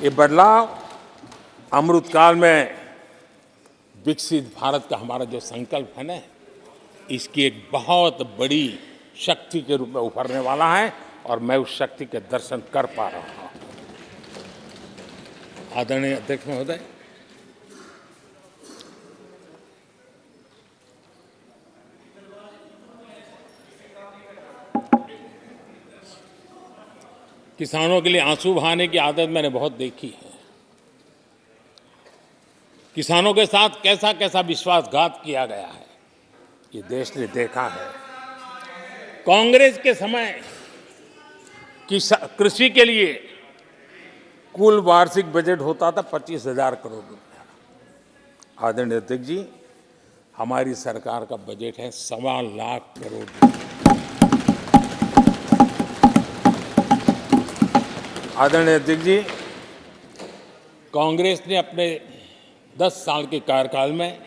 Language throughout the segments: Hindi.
ये बदलाव अमृतकाल में विकसित भारत का हमारा जो संकल्प है ना, इसकी एक बहुत बड़ी शक्ति के रूप में उभरने वाला है और मैं उस शक्ति के दर्शन कर पा रहा हूं। आदरणीय अध्यक्ष महोदय, किसानों के लिए आंसू बहाने की आदत मैंने बहुत देखी है। किसानों के साथ कैसा कैसा विश्वासघात किया गया है, ये देश ने देखा है। कांग्रेस के समय कृषि के लिए कुल वार्षिक बजट होता था 25,000 करोड़ रुपया। आदरणीय अध्यक्ष जी, हमारी सरकार का बजट है 1.25 लाख करोड़ रुपया। आदरणीय अध्यक्ष जी, कांग्रेस ने अपने 10 साल के कार्यकाल में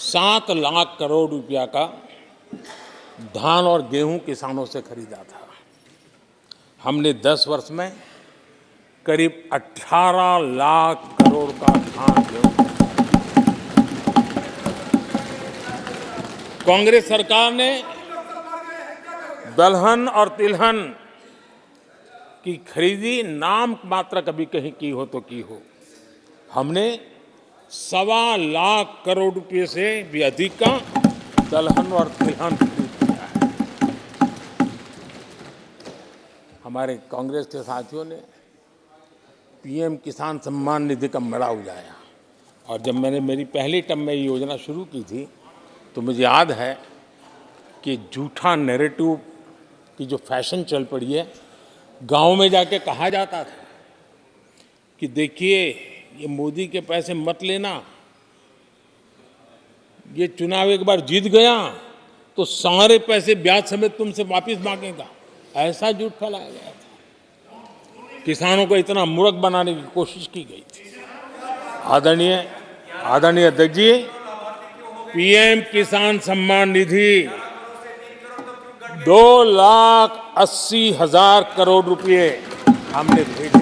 7 लाख करोड़ रुपया का धान और गेहूं किसानों से खरीदा था। हमने 10 वर्ष में करीब 18 लाख करोड़ का धान गेहूं। कांग्रेस सरकार ने दलहन और तिलहन की खरीदी नाम मात्र कभी कहीं की हो तो की हो। हमने 1.25 लाख करोड़ रुपए से भी अधिक का दलहन और तिलहन खरीद किया है। हमारे कांग्रेस के साथियों ने पीएम किसान सम्मान निधि का मड़ा उजाया और जब मैंने मेरी पहली टर्म में ये योजना शुरू की थी तो मुझे याद है कि झूठा नैरेटिव की जो फैशन चल पड़ी है, गांव में जाके कहा जाता था कि देखिए ये मोदी के पैसे मत लेना, ये चुनाव एक बार जीत गया तो सारे पैसे ब्याज समेत तुमसे वापस मांगेगा। ऐसा झूठ फैलाया गया था। किसानों को इतना मूर्ख बनाने की कोशिश की गई थी। आदरणीय अध्यक्ष जी, पीएम किसान सम्मान निधि 2,80,000 करोड़ रुपए हमने भेजे।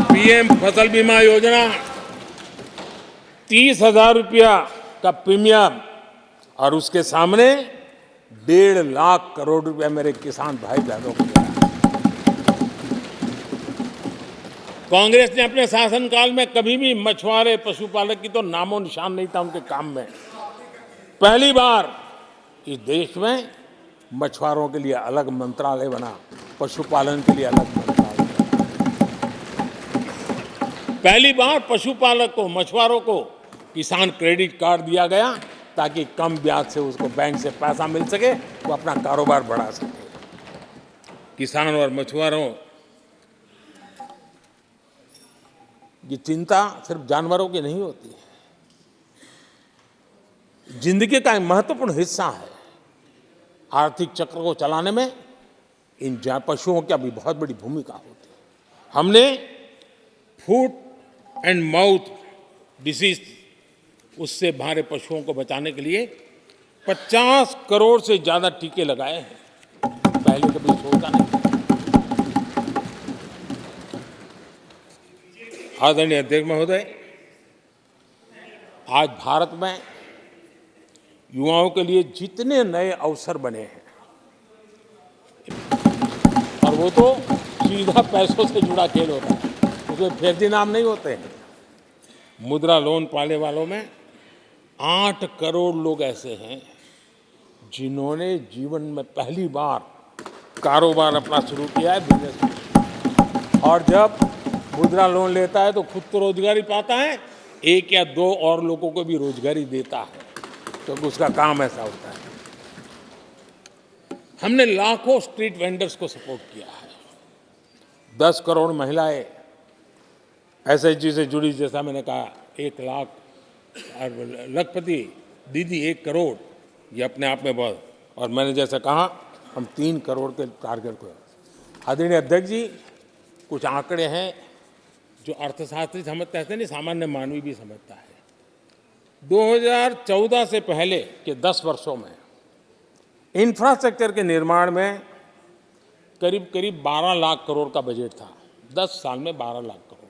पीएम फसल बीमा योजना 30,000 रुपया का प्रीमियम और उसके सामने 1.5 लाख करोड़ रुपया मेरे किसान भाई बहनों को दिया। कांग्रेस ने अपने शासनकाल में कभी भी मछुआरे पशुपालक की तो नामो निशान नहीं था उनके काम में। पहली बार इस देश में मछुआरों के लिए अलग मंत्रालय बना, पशुपालन के लिए अलग मंत्रालय बना। पहली बार पशुपालक को, मछुआरों को किसान क्रेडिट कार्ड दिया गया ताकि कम ब्याज से उसको बैंक से पैसा मिल सके, वो अपना कारोबार बढ़ा सके। किसान और मछुआरों की चिंता सिर्फ जानवरों की नहीं होती है, जिंदगी का एक महत्वपूर्ण हिस्सा है। आर्थिक चक्र को चलाने में इन पशुओं की भी बहुत बड़ी भूमिका होती है। हमने फुट एंड माउथ डिसीज, उससे हमारे पशुओं को बचाने के लिए 50 करोड़ से ज्यादा टीके लगाए हैं। पहले कभी सोचा नहीं। आदरणीय अध्यक्ष महोदय, आज भारत में युवाओं के लिए जितने नए अवसर बने हैं, और वो तो सीधा पैसों से जुड़ा खेल होता है, उसमें फर्जी नाम नहीं होते हैं। मुद्रा लोन पाने वालों में 8 करोड़ लोग ऐसे हैं जिन्होंने जीवन में पहली बार कारोबार अपना शुरू किया है, बिजनेस। और जब मुद्रा लोन लेता है तो खुद तो रोजगारी पाता है, 1 या 2 और लोगों को भी रोजगारी देता है, क्योंकि तो उसका काम ऐसा होता है। हमने लाखों स्ट्रीट वेंडर्स को सपोर्ट किया है। 10 करोड़ महिलाएं एसएचजी से जुड़ी, जैसा मैंने कहा 1 लाख, और लखपति दीदी 1 करोड़, ये अपने आप में बहुत। और मैंने जैसा कहा हम 3 करोड़ के टारगेट को। आदरणीय अध्यक्ष जी, कुछ आंकड़े हैं जो अर्थशास्त्री समझते हैं, नहीं सामान्य मानवी भी समझता है। 2014 से पहले के 10 वर्षों में इंफ्रास्ट्रक्चर के निर्माण में करीब करीब 12 लाख करोड़ का बजट था। 10 साल में 12 लाख करोड़।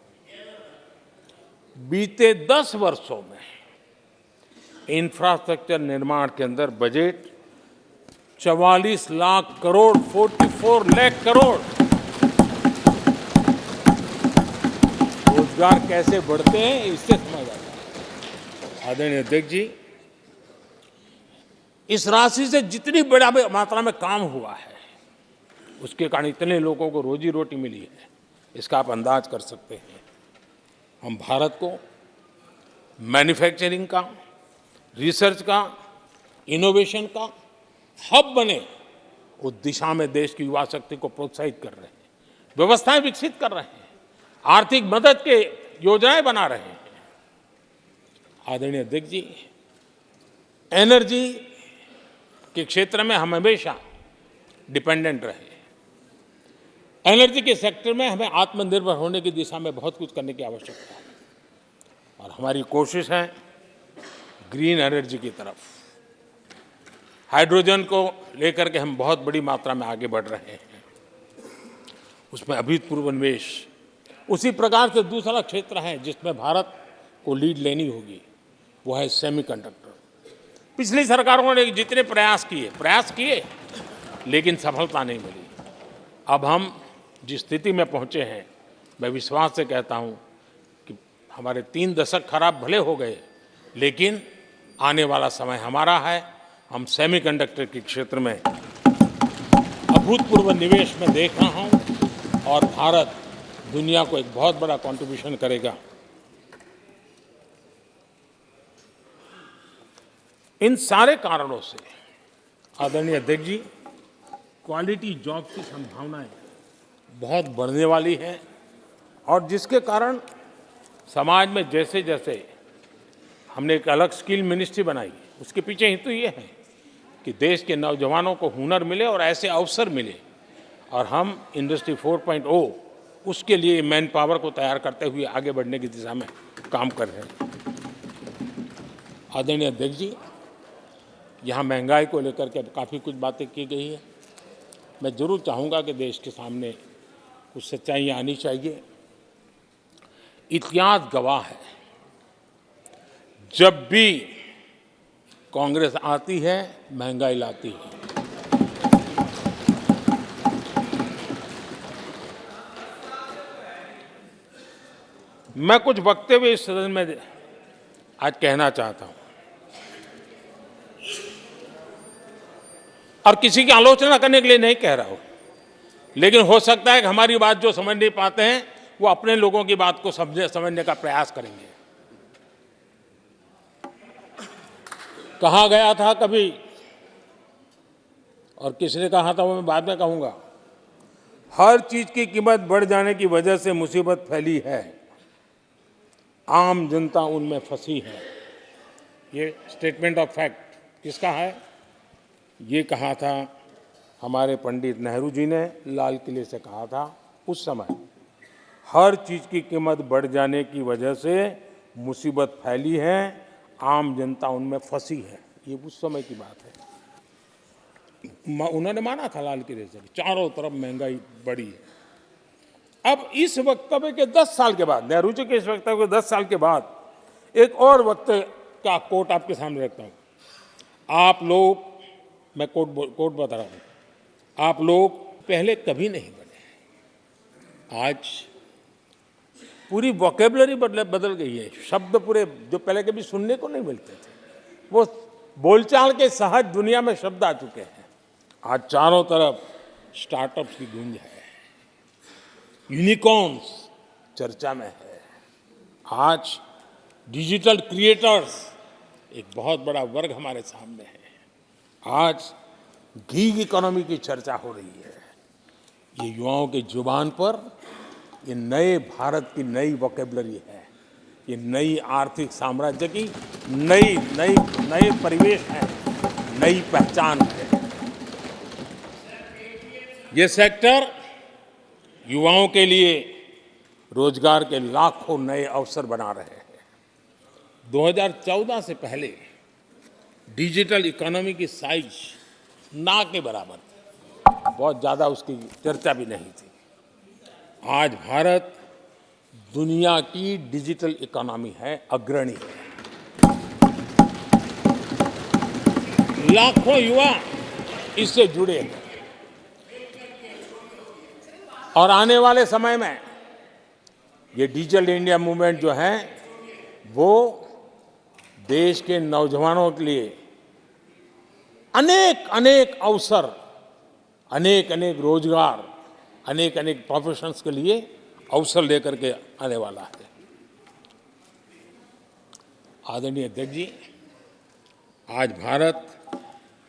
बीते 10 वर्षों में इंफ्रास्ट्रक्चर निर्माण के अंदर बजट 44 लाख करोड़, 44 लाख करोड़। रोजगार कैसे बढ़ते हैं इससे समझ आता है। आदरणीय अध्यक्ष जी, इस राशि से जितनी बड़ा मात्रा में काम हुआ है, उसके कारण इतने लोगों को रोजी रोटी मिली है, इसका आप अंदाज कर सकते हैं। हम भारत को मैन्युफैक्चरिंग का, रिसर्च का, इनोवेशन का हब बने, उस दिशा में देश की युवा शक्ति को प्रोत्साहित कर रहे हैं, व्यवस्थाएं विकसित कर रहे हैं, आर्थिक मदद के योजनाएं बना रहे हैं। आदरणीय अध्यक्ष जी, एनर्जी के क्षेत्र में हम हमेशा डिपेंडेंट रहे। एनर्जी के सेक्टर में हमें आत्मनिर्भर होने की दिशा में बहुत कुछ करने की आवश्यकता है और हमारी कोशिश है ग्रीन एनर्जी की तरफ। हाइड्रोजन को लेकर के हम बहुत बड़ी मात्रा में आगे बढ़ रहे हैं, उसमें अभूतपूर्व निवेश। उसी प्रकार से दूसरा क्षेत्र है जिसमें भारत को लीड लेनी होगी, वो है सेमीकंडक्टर। पिछली सरकारों ने जितने प्रयास किए लेकिन सफलता नहीं मिली। अब हम जिस स्थिति में पहुंचे हैं, मैं विश्वास से कहता हूं कि हमारे 3 दशक खराब भले हो गए, लेकिन आने वाला समय हमारा है। हम सेमीकंडक्टर के क्षेत्र में अभूतपूर्व निवेश में देख रहा हूं और भारत दुनिया को एक बहुत बड़ा कंट्रीब्यूशन करेगा। इन सारे कारणों से आदरणीय अध्यक्ष जी, क्वालिटी जॉब की संभावनाएं बहुत बढ़ने वाली है और जिसके कारण समाज में जैसे जैसे हमने एक अलग स्किल मिनिस्ट्री बनाई, उसके पीछे ही तो ये है कि देश के नौजवानों को हुनर मिले और ऐसे अवसर मिले, और हम इंडस्ट्री 4.0 उसके लिए मैन पावर को तैयार करते हुए आगे बढ़ने की दिशा में काम कर रहे हैं। आदरणीय अध्यक्ष जी, यहाँ महंगाई को लेकर के काफ़ी कुछ बातें की गई है। मैं जरूर चाहूँगा कि देश के सामने कुछ सच्चाइयाँ आनी चाहिए। इतिहास गवाह है, जब भी कांग्रेस आती है महंगाई लाती है। मैं कुछ वक्तव्य इस सदन में आज कहना चाहता हूं और किसी की आलोचना करने के लिए नहीं कह रहा हूं, लेकिन हो सकता है कि हमारी बात जो समझ नहीं पाते हैं वो अपने लोगों की बात को समझने का प्रयास करेंगे। कहा गया था कभी, और किसने कहा था वो मैं बाद में कहूंगा, हर चीज की कीमत बढ़ जाने की वजह से मुसीबत फैली है, आम जनता उनमें फंसी है। ये स्टेटमेंट ऑफ फैक्ट किसका है? ये कहा था हमारे पंडित नेहरू जी ने, लाल किले से कहा था उस समय। हर चीज की कीमत बढ़ जाने की वजह से मुसीबत फैली है, आम जनता उनमें फंसी है। ये उस समय की बात है। उन्होंने माना था लाल किले से, चारों तरफ महंगाई बढ़ी है। अब इस वक्तव्य के 10 साल के बाद, नेहरू जी के इस वक्तव्य के 10 साल के बाद, एक और वक्तव्य का कोट आपके सामने रखता हूं। आप लोग, मैं कोट बता रहा हूं, आप लोग पहले कभी नहीं बने। आज पूरी वोकेबलरी बदल गई है। शब्द पूरे जो पहले कभी सुनने को नहीं मिलते थे, वो बोलचाल के सहज दुनिया में शब्द आ चुके हैं। आज चारों तरफ स्टार्टअप्स की गूंज है, यूनिकॉर्न्स चर्चा में है। आज डिजिटल क्रिएटर्स एक बहुत बड़ा वर्ग हमारे सामने है। आज गीग इकोनॉमी की चर्चा हो रही है। ये युवाओं के जुबान पर ये नए भारत की नई वोकेबलरी है, ये नई आर्थिक साम्राज्य की नई परिवेश है, नई पहचान है। ये सेक्टर युवाओं के लिए रोजगार के लाखों नए अवसर बना रहे हैं। 2014 से पहले डिजिटल इकोनॉमी की साइज ना के बराबर थी। बहुत ज़्यादा उसकी चर्चा भी नहीं थी। आज भारत दुनिया की डिजिटल इकोनॉमी है, अग्रणी है। लाखों युवा इससे जुड़े हैं और आने वाले समय में ये डिजिटल इंडिया मूवमेंट जो है वो देश के नौजवानों के लिए अनेक अनेक अवसर, अनेक अनेक रोजगार, अनेक अनेक प्रोफेशंस के लिए अवसर लेकर के आने वाला है। आदरणीय अध्यक्ष जी, आज Bharat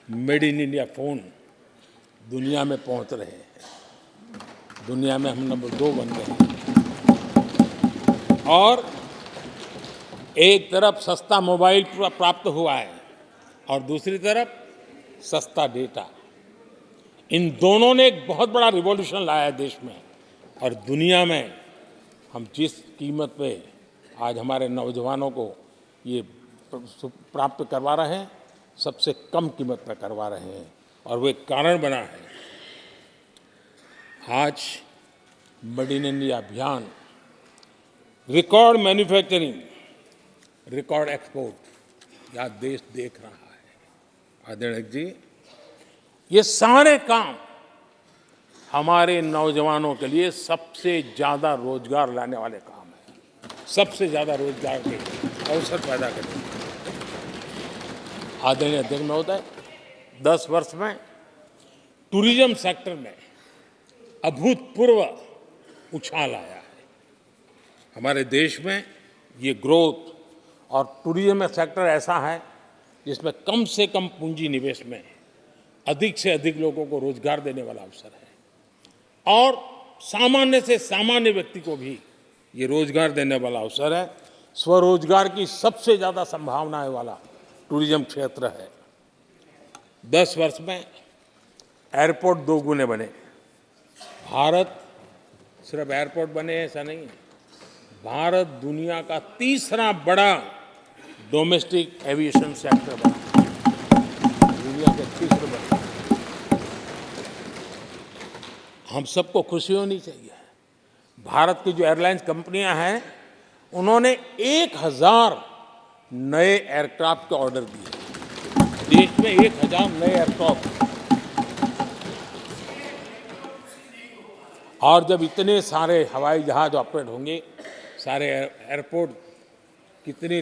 made in India phone दुनिया में पहुंच रहे हैं। दुनिया में हम नंबर 2 बन गए हैं और एक तरफ सस्ता मोबाइल प्राप्त हुआ है और दूसरी तरफ सस्ता डेटा। इन दोनों ने एक बहुत बड़ा रिवॉल्यूशन लाया है देश में और दुनिया में हम जिस कीमत पे आज हमारे नौजवानों को ये प्राप्त करवा रहे हैं, सबसे कम कीमत पर करवा रहे हैं और वो एक कारण बना है। आज मेड इन इंडिया अभियान रिकॉर्ड मैन्युफैक्चरिंग, रिकॉर्ड एक्सपोर्ट या देश देख रहा है। आदरणीय जी, ये सारे काम हमारे नौजवानों के लिए सबसे ज़्यादा रोजगार लाने वाले काम हैं, सबसे ज़्यादा रोजगार के अवसर पैदा करेंगे। आदरणीय अध्यक्ष महोदय, 10 वर्ष में टूरिज्म सेक्टर में अभूतपूर्व उछाल आया है। हमारे देश में ये ग्रोथ और टूरिज्म सेक्टर ऐसा है जिसमें कम से कम पूंजी निवेश में अधिक से अधिक लोगों को रोजगार देने वाला अवसर है और सामान्य से सामान्य व्यक्ति को भी ये रोजगार देने वाला अवसर है। स्वरोजगार की सबसे ज़्यादा संभावनाएं वाला टूरिज्म क्षेत्र है। 10 वर्ष में एयरपोर्ट 2 गुने बने। भारत सिर्फ एयरपोर्ट बने ऐसा नहीं है, भारत दुनिया का तीसरा बड़ा डोमेस्टिक एविएशन सेक्टर बना, दुनिया के तीसरे बड़े। हम सबको खुशी होनी चाहिए। भारत की जो एयरलाइंस कंपनियां हैं उन्होंने 1000 नए एयरक्राफ्ट के ऑर्डर दिए। देश में 1000 नए एयरक्राफ्ट, और जब इतने सारे हवाई जहाज ऑपरेट होंगे, सारे एयरपोर्ट कितने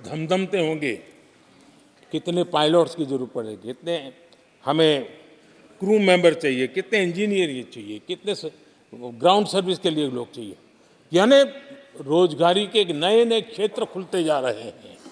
धमधमते होंगे, कितने पायलट्स की जरूरत पड़ेगी, कितने हमें क्रू मेंबर चाहिए, कितने इंजीनियर चाहिए, कितने ग्राउंड सर्विस के लिए लोग चाहिए। यानी रोजगारी के नए नए क्षेत्र खुलते जा रहे हैं।